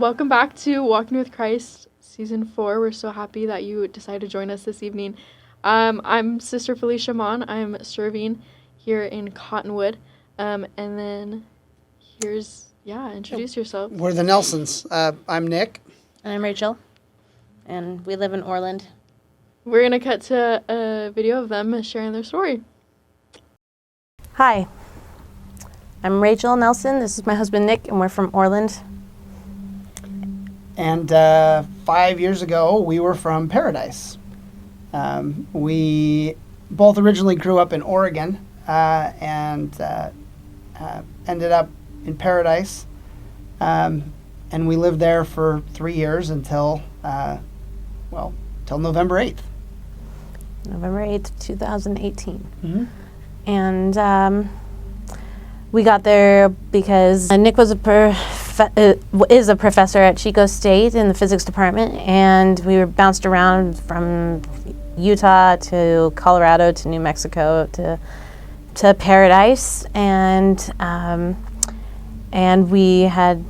welcome back to Walking with Christ Season 4. We're so happy that you decided to join us this evening. I'm Sister Felicia Mon. I'm serving here in Cottonwood. And then introduce yourself. We're the Neilsons. I'm Nick. And I'm Rachel. And we live in Orland. We're going to cut to a video of them sharing their story. Hi. I'm Rachel Neilson. This is my husband Nick, and we're from Orland. And 5 years ago, we were from Paradise. We both originally grew up in Oregon and ended up in Paradise. And we lived there for 3 years until November 8th. November 8th, 2018. Mm-hmm. And we got there because Nick was is a professor at Chico State in the physics department, and we were bounced around from Utah to Colorado to New Mexico to Paradise, and we had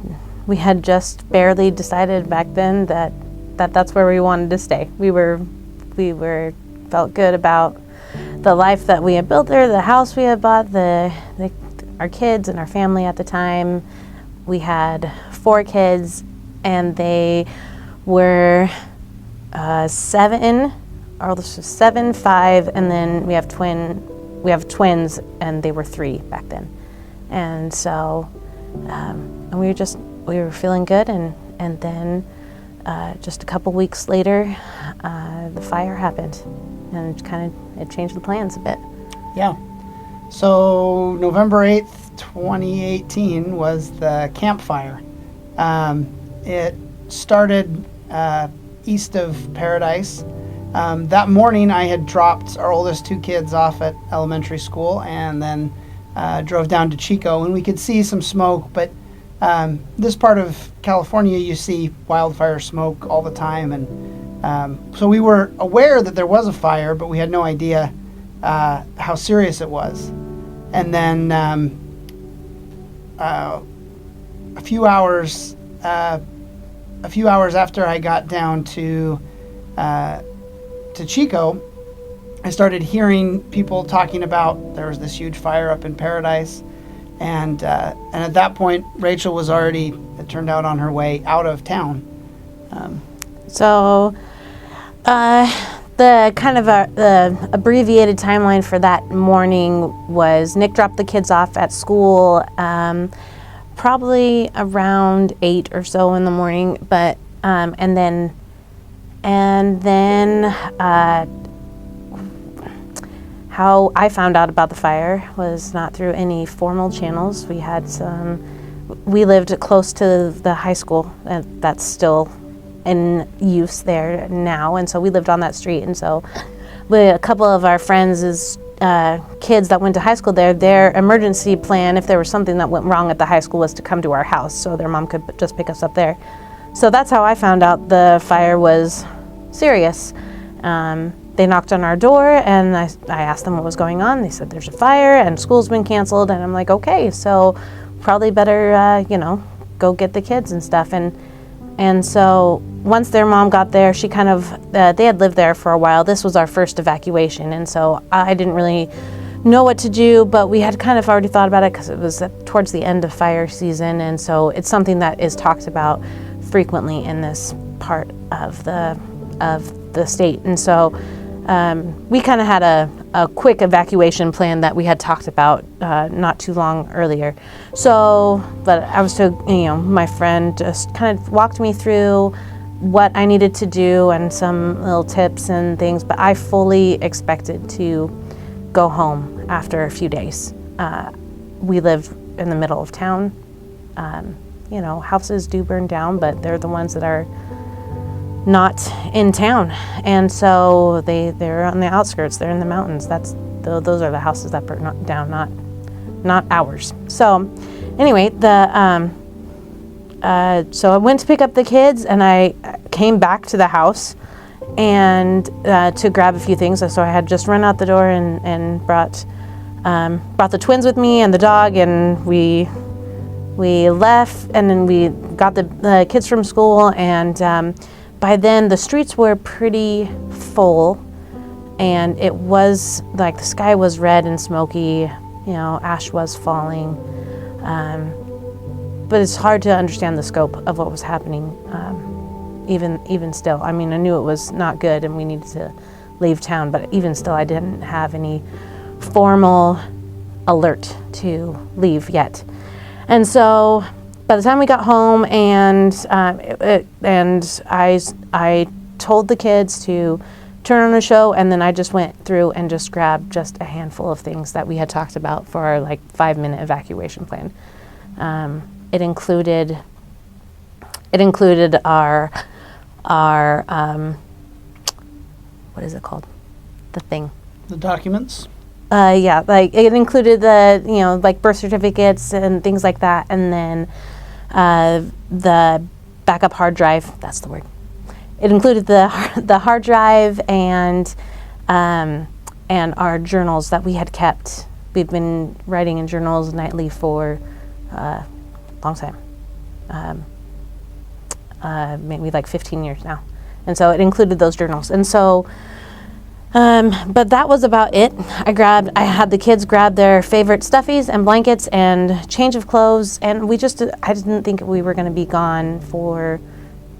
just barely decided back then that's where we wanted to stay. We felt good about the life that we had built there, the house we had bought, our kids and our family at the time. We had 4 kids, and they were 7, 5, and then we have twins, and they were 3 back then. And so, and we were feeling good, and then just a couple weeks later, the fire happened, and it changed the plans a bit. Yeah. So November 8th, 2018 was the campfire. It started east of Paradise. That morning I had dropped our oldest 2 kids off at elementary school and then drove down to Chico, and we could see some smoke, but this part of California you see wildfire smoke all the time, and so we were aware that there was a fire, but we had no idea how serious it was. And then a few hours after I got down to Chico, I started hearing people talking about there was this huge fire up in Paradise, and at that point Rachel was already, it turned out, on her way out of town. So the kind of the abbreviated timeline for that morning was Nick dropped the kids off at school probably around 8 or so in the morning, but and then how I found out about the fire was not through any formal channels. We lived close to the high school, and that's still in use there now, and so we lived on that street, and so a couple of our friends' kids that went to high school there, their emergency plan, if there was something that went wrong at the high school, was to come to our house so their mom could just pick us up there. So that's how I found out the fire was serious. They knocked on our door, and I asked them what was going on. They said there's a fire and school's been canceled, and I'm like, okay, so probably better go get the kids and stuff. And so once their mom got there, she kind of, they had lived there for a while. This was our first evacuation, and so I didn't really know what to do, but we had kind of already thought about it because it was towards the end of fire season, and so it's something that is talked about frequently in this part of the state. And so we kind of had a quick evacuation plan that we had talked about not too long earlier. So, but I was my friend just kind of walked me through what I needed to do and some little tips and things, but I fully expected to go home after a few days. We live in the middle of town. Houses do burn down, but they're the ones that are not in town, and so they're on the outskirts. They're in the mountains. Those are the houses that burn down, not ours. So anyway, so I went to pick up the kids, and I came back to the house and to grab a few things. So I had just run out the door and brought the twins with me and the dog, and we we left, and then we got the kids from school, and by then the streets were pretty full, and it was like the sky was red and smoky, ash was falling, but it's hard to understand the scope of what was happening, even still. I mean, I knew it was not good and we needed to leave town, but even still I didn't have any formal alert to leave yet. And so by the time we got home, and I told the kids to turn on a show, and then I just went through and just grabbed just a handful of things that we had talked about for our 5-minute evacuation plan. It included our what is it called? The thing. The documents? Yeah, it included the, birth certificates and things like that, and then the backup hard drive, that's the word. It included the hard drive and our journals that we had kept. We've been writing in journals nightly for a long time, maybe 15 years now. And so it included those journals. And so, but that was about it. I had the kids grab their favorite stuffies and blankets and change of clothes, and I didn't think we were going to be gone for,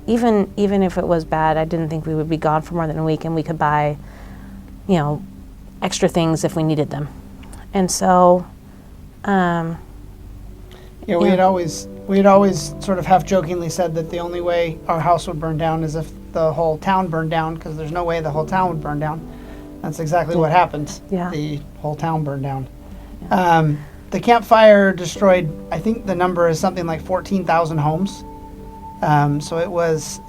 even if it was bad, I didn't think we would be gone for more than a week, and we could buy, extra things if we needed them. And so, we had always sort of half jokingly said that the only way our house would burn down is if the whole town burned down, because there's no way the whole town would burn down. That's exactly what happened. Yeah. The whole town burned down. Yeah. The campfire destroyed, I think the number is something like 14,000 homes. So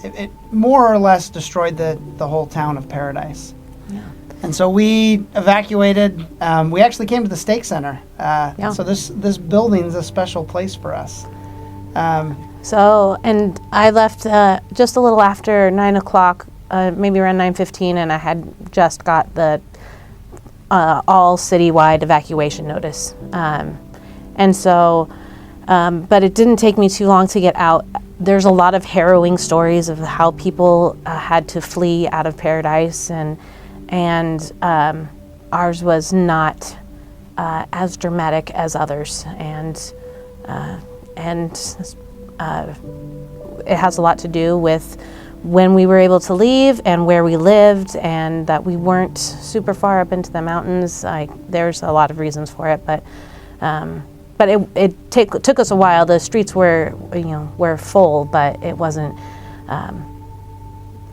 it more or less destroyed the whole town of Paradise. Yeah. And so we evacuated. We actually came to the stake center. So this building's a special place for us. And I left just a little after 9 o'clock, maybe around 9:15, and I had just got the all citywide evacuation notice. And so, but it didn't take me too long to get out. There's a lot of harrowing stories of how people had to flee out of Paradise, and ours was not as dramatic as others, and it has a lot to do with when we were able to leave and where we lived, and that we weren't super far up into the mountains. There's a lot of reasons for it, but it took us a while. The streets were full, but it wasn't.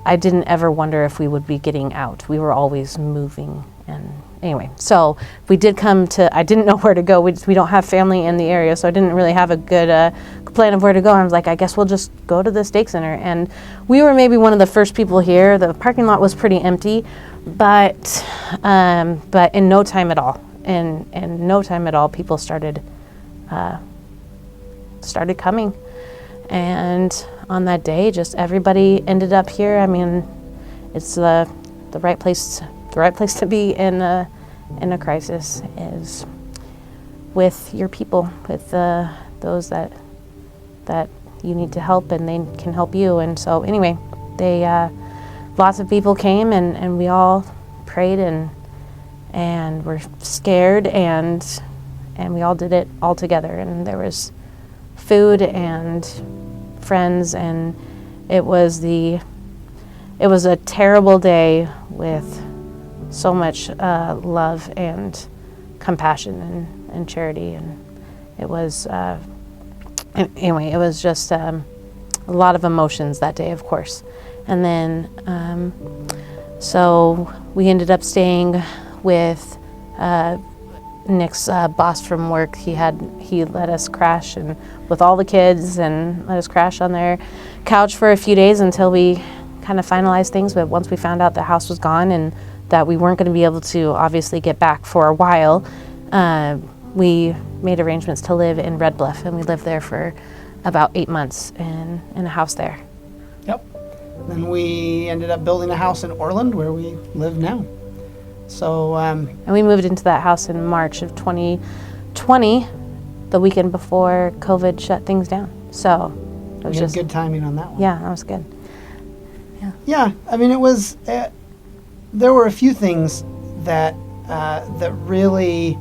I didn't ever wonder if we would be getting out. We were always moving. And anyway, so we did come to, I didn't know where to go. We don't have family in the area, so I didn't really have a good plan of where to go. I was like, I guess we'll just go to the stake center. And we were maybe one of the first people here. The parking lot was pretty empty, but in no time at all, people started coming. And on that day, just everybody ended up here. I mean, it's the right place. The right place to be in a crisis is with your people, with those that you need to help, and they can help you. And so anyway, lots of people came, and we all prayed and were scared, and we all did it all together. And there was food and friends, and it was a terrible day with so much love and compassion and charity, and it was anyway, it was just a lot of emotions that day, of course. And then so we ended up staying with Nick's boss from work. He let us crash and with all the kids, and let us crash on their couch for a few days until we kind of finalized things. But once we found out the house was gone and that we weren't going to be able to obviously get back for a while, we made arrangements to live in Red Bluff, and we lived there for about 8 months in a house there. Yep. Then we ended up building a house in Orland, where we live now. So and we moved into that house in March of 2020, the weekend before COVID shut things down. So it was You had just good timing on that one. yeah, that was good. Yeah, I mean, it was. There were a few things that that really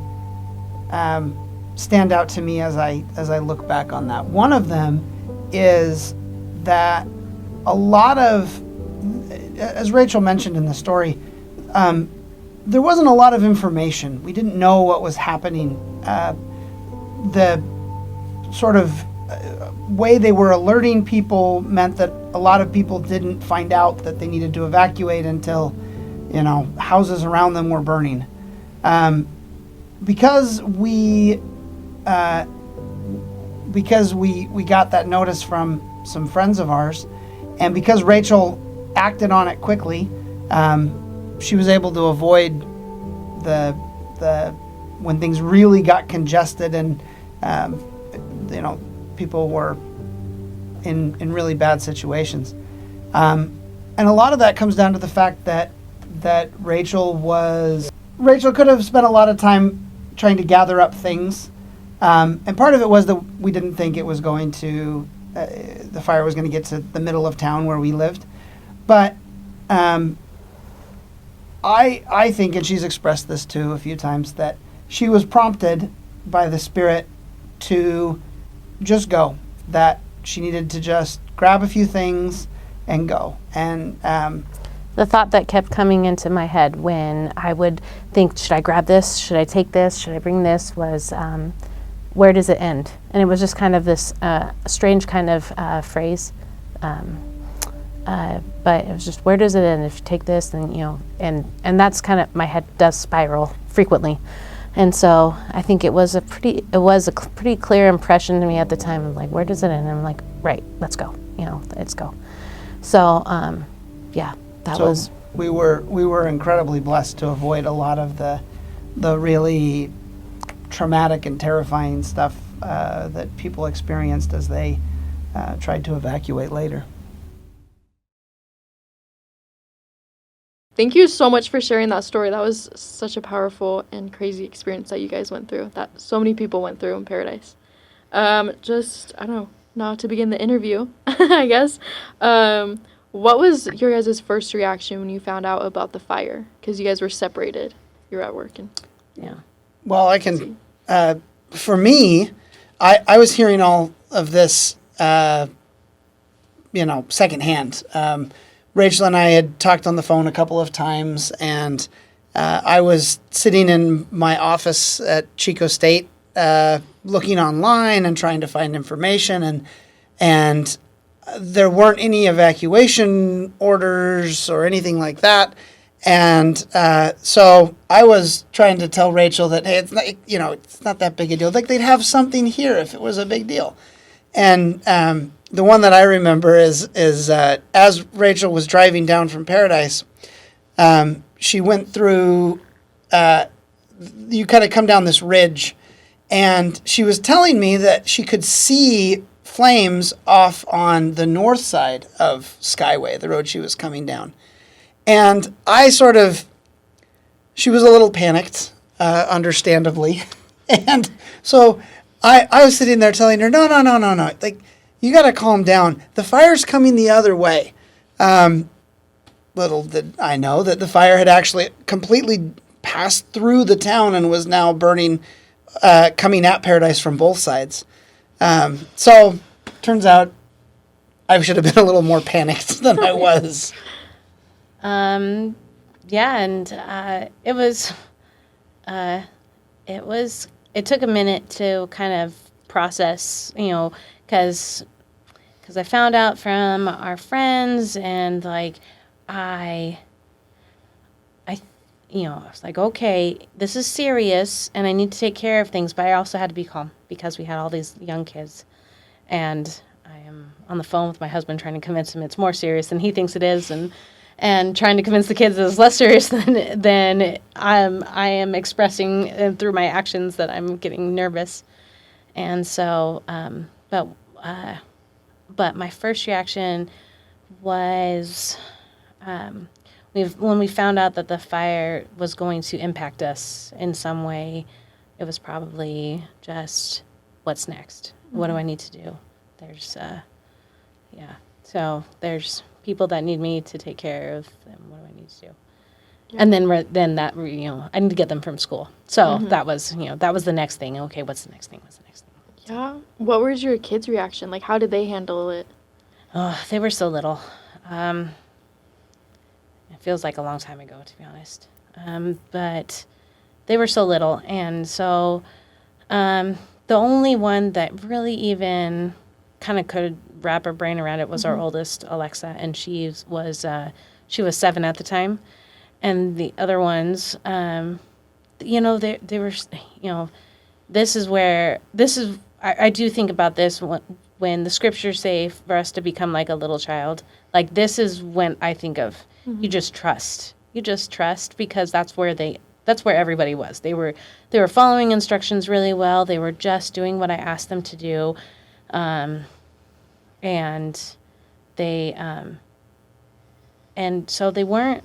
stand out to me as I look back on that. One of them is that a lot of, as Rachel mentioned in the story, there wasn't a lot of information. We didn't know what was happening. The sort of way they were alerting people meant that a lot of people didn't find out that they needed to evacuate until, houses around them were burning. Because we got that notice from some friends of ours, and because Rachel acted on it quickly, she was able to avoid the when things really got congested and people were in really bad situations. And a lot of that comes down to the fact that Rachel could have spent a lot of time trying to gather up things. And part of it was that we didn't think it was going to, the fire was going to get to the middle of town where we lived. But I think, and she's expressed this too a few times, that she was prompted by the Spirit to just go, that she needed to just grab a few things and go. And The thought that kept coming into my head when I would think, should I grab this? Should I take this? Should I bring this? Was, where does it end? And it was just kind of this strange kind of phrase. But it was just, where does it end? If you take this, then, and that's kind of, my head does spiral frequently. And so I think it was a pretty clear impression to me at the time of like, where does it end? And I'm like, right, let's go, let's go. So, we were incredibly blessed to avoid a lot of the really traumatic and terrifying stuff that people experienced as they tried to evacuate later. Thank you so much for sharing that story. That was such a powerful and crazy experience that you guys went through, that so many people went through in Paradise. I don't know, now to begin the interview, I guess. What was your guys' first reaction when you found out about the fire? Because you guys were separated. You were at work. Yeah. Well, I can, for me, I was hearing all of this, secondhand. Rachel and I had talked on the phone a couple of times, and I was sitting in my office at Chico State, looking online and trying to find information, and there weren't any evacuation orders or anything like that. And so I was trying to tell Rachel that, hey, it's not that big a deal. Like, they'd have something here if it was a big deal. And the one that I remember is as Rachel was driving down from Paradise, she went through, you kind of come down this ridge, and she was telling me that she could see flames off on the north side of Skyway, the road she was coming down. And she was a little panicked, understandably. And so I was sitting there telling her, no. Like, you got to calm down. The fire's coming the other way. Little did I know that the fire had actually completely passed through the town and was now burning, coming at Paradise from both sides. So turns out I should have been a little more panicked than I was. It took a minute to kind of process, because I found out from our friends, and like, I was like, okay, this is serious and I need to take care of things, but I also had to be calm because we had all these young kids, and I am on the phone with my husband trying to convince him it's more serious than he thinks it is, and trying to convince the kids it's less serious than I am expressing through my actions that I'm getting nervous. And so, but my first reaction was, when we found out that the fire was going to impact us in some way, it was probably just what's next? What do I need to do? There's, so there's people that need me to take care of them. What do I need to do? Yeah. And then I need to get them from school. So that was the next thing. Okay, what's the next thing? Yeah. What was your kids' reaction? Like, how did they handle it? Oh, they were so little. It feels like a long time ago, to be honest. But they were so little. And so the only one that really even kind of could wrap her brain around it was our oldest, Alexa. And she was 7 at the time. And the other ones, they were, I do think about this when the scriptures say for us to become like a little child. Like, this is when I think of you just trust. You just trust, because that's where everybody was. They were following instructions really well. They were just doing what I asked them to do. And so they weren't,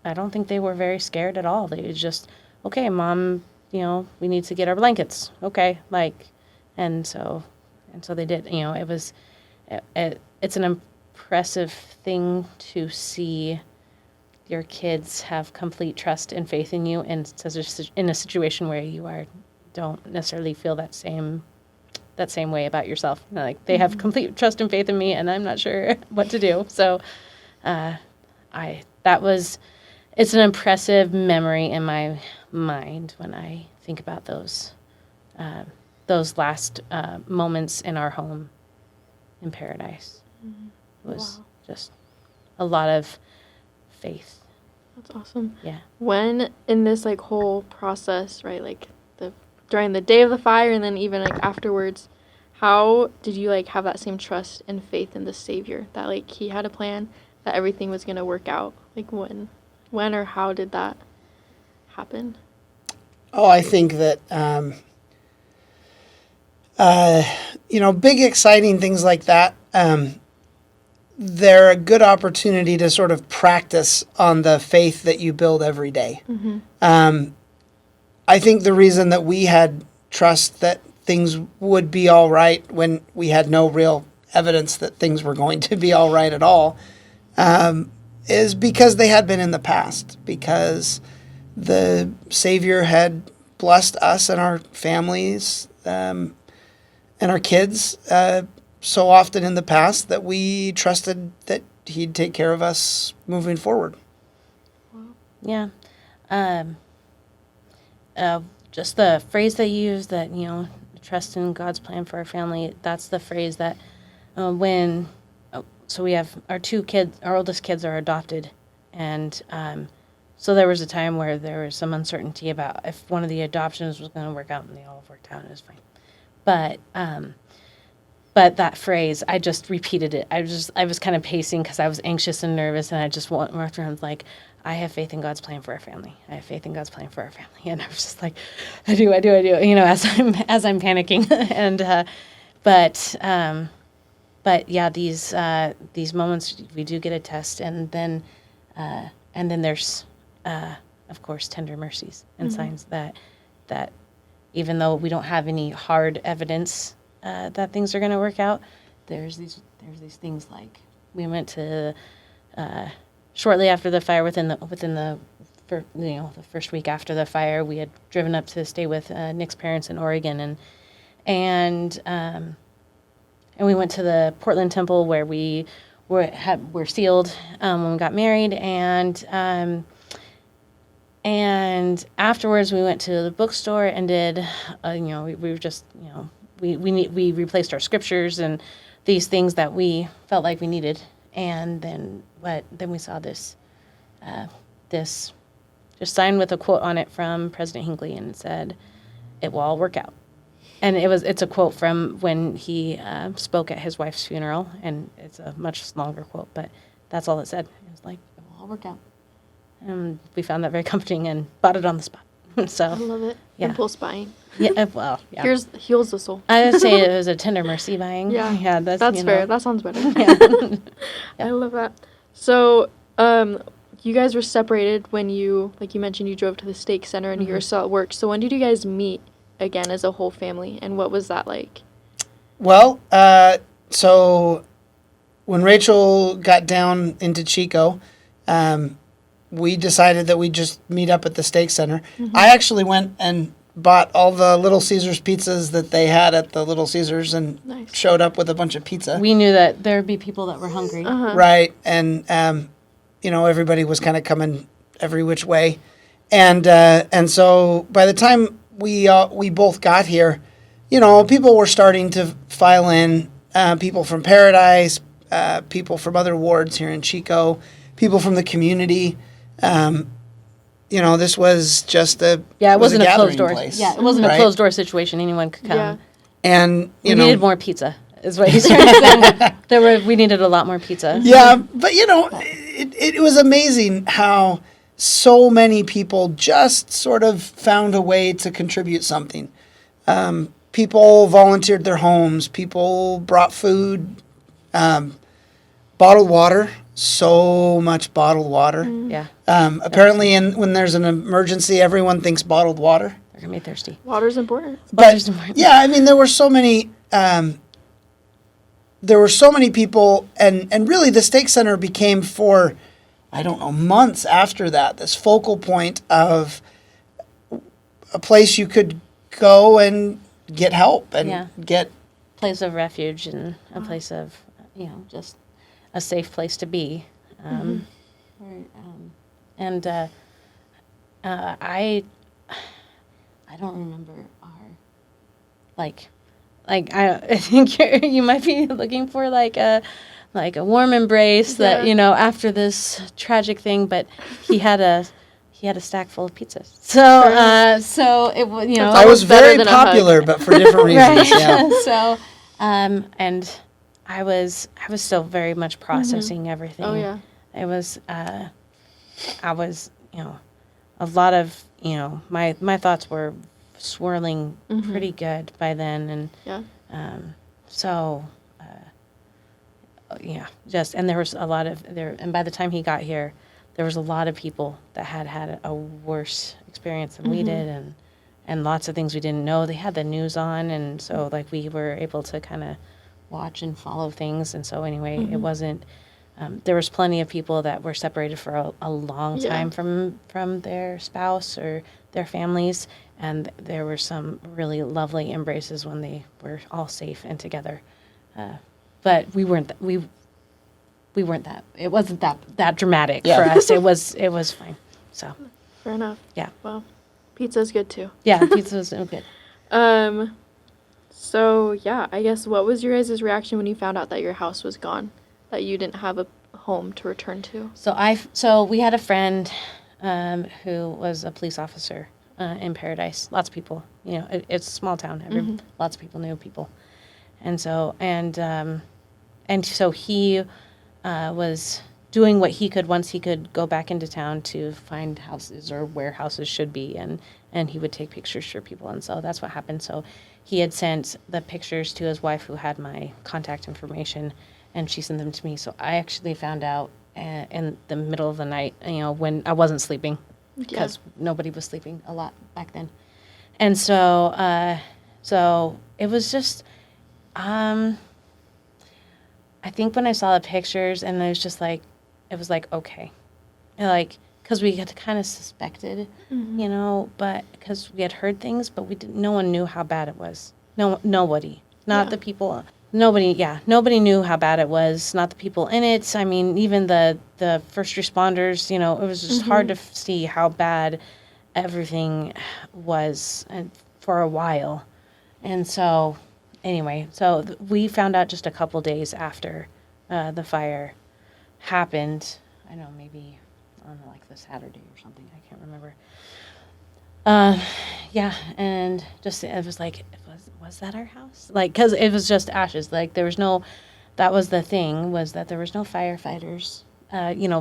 I don't think they were very scared at all. They was just, okay, Mom, we need to get our blankets. Okay. And so they did. It's an impressive thing to see your kids have complete trust and faith in you, and in a situation where you don't necessarily feel that same way about yourself. Like, they have complete trust and faith in me, and I'm not sure what to do. So, it's an impressive memory in my mind when I think about those last moments in our home in paradise. It was just a lot of faith. That's awesome. Yeah. When in this whole process, right, during the day of the fire and then even afterwards, how did you have that same trust and faith in the Savior that he had a plan, that everything was going to work out? When or how did that happen? Oh, I think that, big exciting things like that, they're a good opportunity to sort of practice on the faith that you build every day. I think the reason that we had trust that things would be all right when we had no real evidence that things were going to be all right at all, is because they had been in the past, because the Savior had blessed us and our families and our kids so often in the past that we trusted that He'd take care of us moving forward. Yeah. Just the phrase they use that, trust in God's plan for our family, that's the phrase that so we have our oldest kids are adopted. And so there was a time where there was some uncertainty about if one of the adoptions was going to work out, and they all worked out and it was fine. But that phrase, I just repeated it. I was kind of pacing because I was anxious and nervous, and I just walked around I have faith in God's plan for our family. I have faith in God's plan for our family. And I was just I do, as I'm panicking. And, but yeah, these moments we do get a test, and then there's, of course, tender mercies and signs that even though we don't have any hard evidence that things are going to work out, there's these things like we went to shortly after the fire, within the first week after the fire, we had driven up to stay with Nick's parents in Oregon, and we went to the Portland Temple where we were sealed when we got married, and afterwards we went to the bookstore and did we were just we replaced our scriptures and these things that we felt like we needed. And then we saw this just signed with a quote on it from President Hinckley, and it said, "It will all work out." And it's a quote from when he spoke at his wife's funeral, and it's a much longer quote, but that's all it said. It was like, "It will all work out." And we found that very comforting and bought it on the spot. So I love it. Yeah. Impulse buying. Yeah, well, yeah. Heals the soul. I would say it was a tender mercy buying. Yeah, that's fair. That sounds better. Yeah. I love that. So, you guys were separated when you mentioned, you drove to the stake center and you were still at work. So when did you guys meet again as a whole family, and what was that like? Well, so when Rachel got down into Chico, we decided that we'd just meet up at the steak center. I actually went and bought all the Little Caesars pizzas that they had at the Little Caesars and Nice. showed up with a bunch of pizza. We knew that there would be people that were hungry. Right. And, everybody was kind of coming every which way. And so by the time we both got here, people were starting to file in, people from Paradise, people from other wards here in Chico, people from the community. This was just it wasn't a closed door. Place, Yeah, it wasn't a right? closed door situation. Anyone could come. Yeah. And We needed more pizza, is what he's trying to say. We needed a lot more pizza. Yeah, but it was amazing how so many people just sort of found a way to contribute something. People volunteered their homes. People brought food, bottled water. So much bottled water. Yeah, Apparently, when there's an emergency, everyone thinks bottled water. they're gonna be thirsty. Water's important. But yeah, there were so many. There were so many people, and really, the steak center became for, I don't know, months after that, this focal point of a place you could go and get help and get Place of refuge and a place of, just a safe place to be. And I don't remember our, I think you might be looking for like a warm embrace that, after this tragic thing, but he had a stack full of pizzas. So it was, I was better very than a popular, but for different reasons. right. Yeah. So, and I was still very much processing everything. Oh yeah. It was, I was, a lot of, my thoughts were swirling pretty good by then. And, Yeah. and there was a lot of and by the time he got here, there was a lot of people that had a worse experience than we did, and lots of things we didn't know. They had the news on, and so we were able to kind of watch and follow things. And so anyway, it wasn't. There was plenty of people that were separated for a long time from their spouse or their families, and there were some really lovely embraces when they were all safe and together. But we weren't that. It wasn't that dramatic for us. It was fine. So Fair enough. yeah, Well, pizza's good too. yeah, pizza was good. So yeah, I guess what was your guys' reaction when you found out that your house was gone, that you didn't have a home to return to? So we had a friend who was a police officer in Paradise. Lots of people, it's a small town. Lots of people knew people, and so he was doing what he could once he could go back into town to find houses or where houses should be, and he would take pictures for people, and so that's what happened. So he had sent the pictures to his wife, who had my contact information, and she sent them to me. So I actually found out in the middle of the night, when I wasn't sleeping, because nobody was sleeping a lot back then, and so it was just. I think when I saw the pictures, and it was okay, because we had kind of suspected, but because we had heard things, but no one knew how bad it was. Nobody, not the people. Nobody knew how bad it was. Not the people in it. I mean, even the first responders. It was just hard to see how bad everything was, and for a while, and so. Anyway, so we found out just a couple days after the fire happened. I know, maybe on the Saturday or something. I can't remember. And just it was was that our house? Because it was just ashes. There was no. That was the thing, was that there was no firefighters.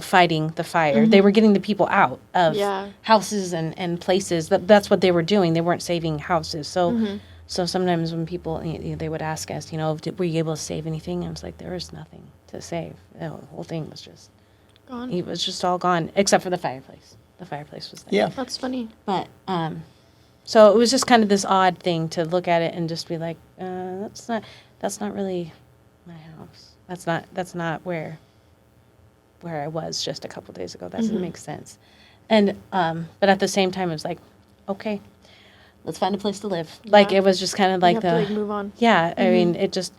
Fighting the fire. They were getting the people out of houses and places. That's what they were doing. They weren't saving houses. So. So sometimes when people, they would ask us, were you able to save anything? And I was like, there was nothing to save. The whole thing was just Gone. It was just all gone, except for the fireplace. The fireplace was there. Yeah. That's funny. But So it was just kind of this odd thing to look at it and just be like, that's not really my house. That's not where I was just a couple days ago. That doesn't make sense. And but at the same time, it was like, okay, let's find a place to live. Yeah. Like, it was just kind of like you have to move on. Yeah, I mean, it just,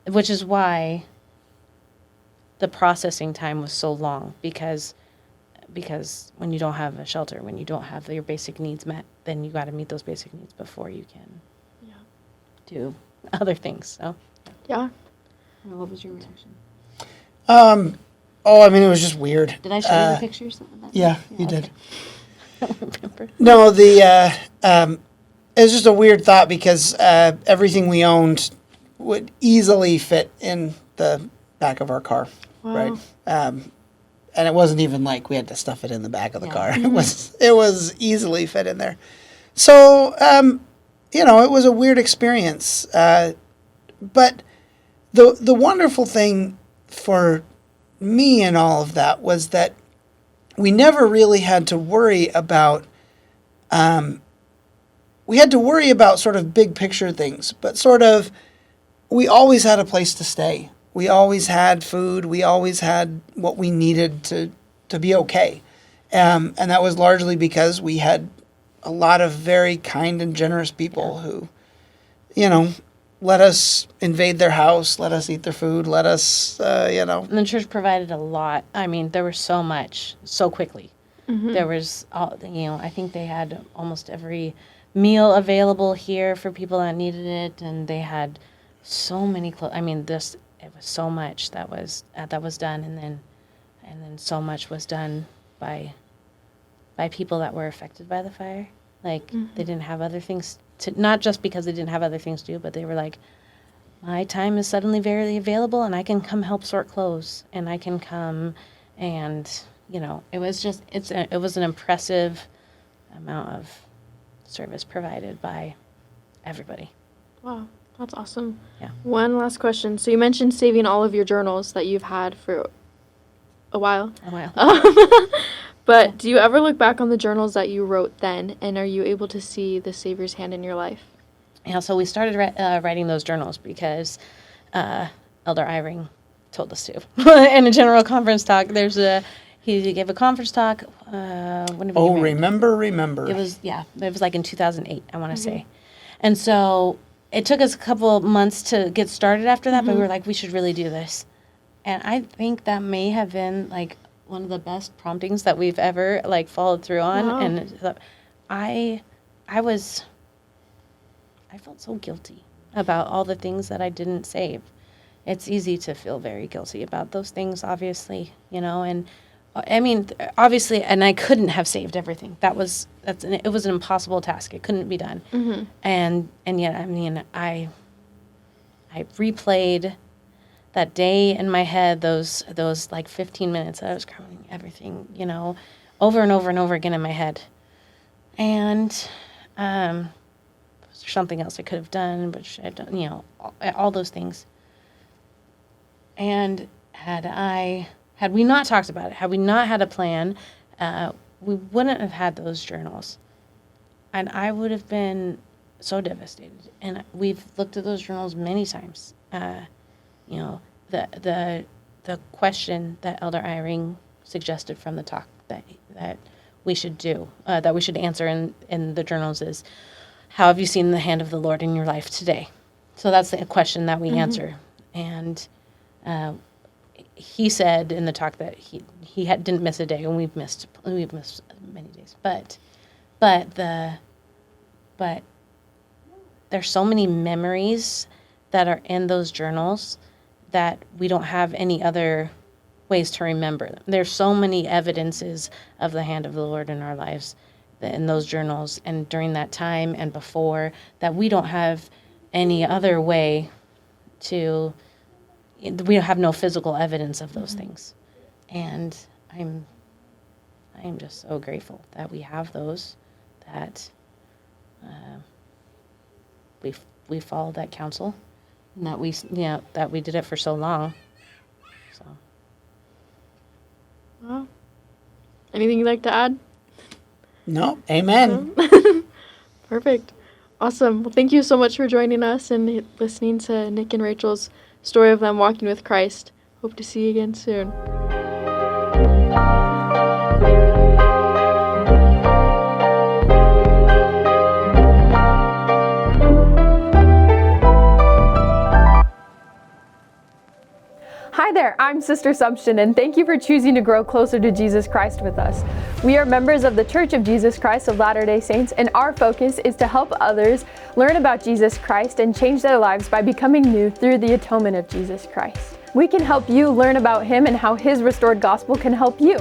which is why the processing time was so long, because when you don't have a shelter, when you don't have your basic needs met, then you got to meet those basic needs before you can do other things. So Yeah. What was your reaction? Oh, I mean, it was just weird. Did I show you the pictures? Of that? Yeah, you did. I don't remember. No, it was just a weird thought because everything we owned would easily fit in the back of our car, Wow. right? And it wasn't even like we had to stuff it in the back of the car. It was easily fit in there. So, it was a weird experience. But the wonderful thing for me in all of that was that we never really had to worry about sort of big picture things, but sort of we always had a place to stay. We always had food. We always had what we needed to be okay. And that was largely because we had a lot of very kind and generous people who, let us invade their house, let us eat their food, let us, And the church provided a lot. I mean, there was so much so quickly. There was, I think they had almost every meal available here for people that needed it, and they had so many clothes. I mean, it was so much that was done, and then so much was done by people that were affected by the fire. Like, they didn't have other things to, not just because they didn't have other things to do, but they were like, my time is suddenly very available, and I can come help sort clothes, and I can come, and it was just it was an impressive amount of service provided by everybody. Wow, that's awesome. Yeah. One last question. So you mentioned saving all of your journals that you've had for a while. But do you ever look back on the journals that you wrote then, and are you able to see the Savior's hand in your life? Yeah, so we started writing those journals because Elder Eyring told us to. In a general conference talk, he gave a conference talk. remember. It was like in 2008, I want to say. And so it took us a couple months to get started after that, but we were like, we should really do this. And I think that may have been like one of the best promptings that we've ever like followed through on. Wow. And I felt so guilty about all the things that I didn't save. It's easy to feel very guilty about those things, obviously, and I mean, obviously, and I couldn't have saved everything. It was an impossible task. It couldn't be done. And yet, I mean, I replayed that day in my head, those like 15 minutes that I was counting everything, over and over and over again in my head. And was there something else I could have done, but I had done, all those things. And had we not talked about it, had we not had a plan, we wouldn't have had those journals. And I would have been so devastated. And we've looked at those journals many times. The question that Elder Eyring suggested from the talk that we should do, that we should answer in the journals is, how have you seen the hand of the Lord in your life today? So that's the question that we answer. And he said in the talk that he didn't miss a day, and we've missed many days. But there's so many memories that are in those journals that we don't have any other ways to remember them. There's so many evidences of the hand of the Lord in our lives in those journals and during that time and before, that we don't have any other way to, we have no physical evidence of those things. And I am just so grateful that we have those, that we followed that counsel, and that we did it for so long. So. Well, anything you'd like to add? No, amen. Perfect. Awesome. Well, thank you so much for joining us and listening to Nick and Rachel's story of them walking with Christ. Hope to see you again soon. Hi there, I'm Sister Subshin, and thank you for choosing to grow closer to Jesus Christ with us. We are members of the Church of Jesus Christ of Latter-day Saints, and our focus is to help others learn about Jesus Christ and change their lives by becoming new through the atonement of Jesus Christ. We can help you learn about Him and how His restored gospel can help you.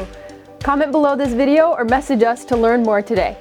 Comment below this video or message us to learn more today.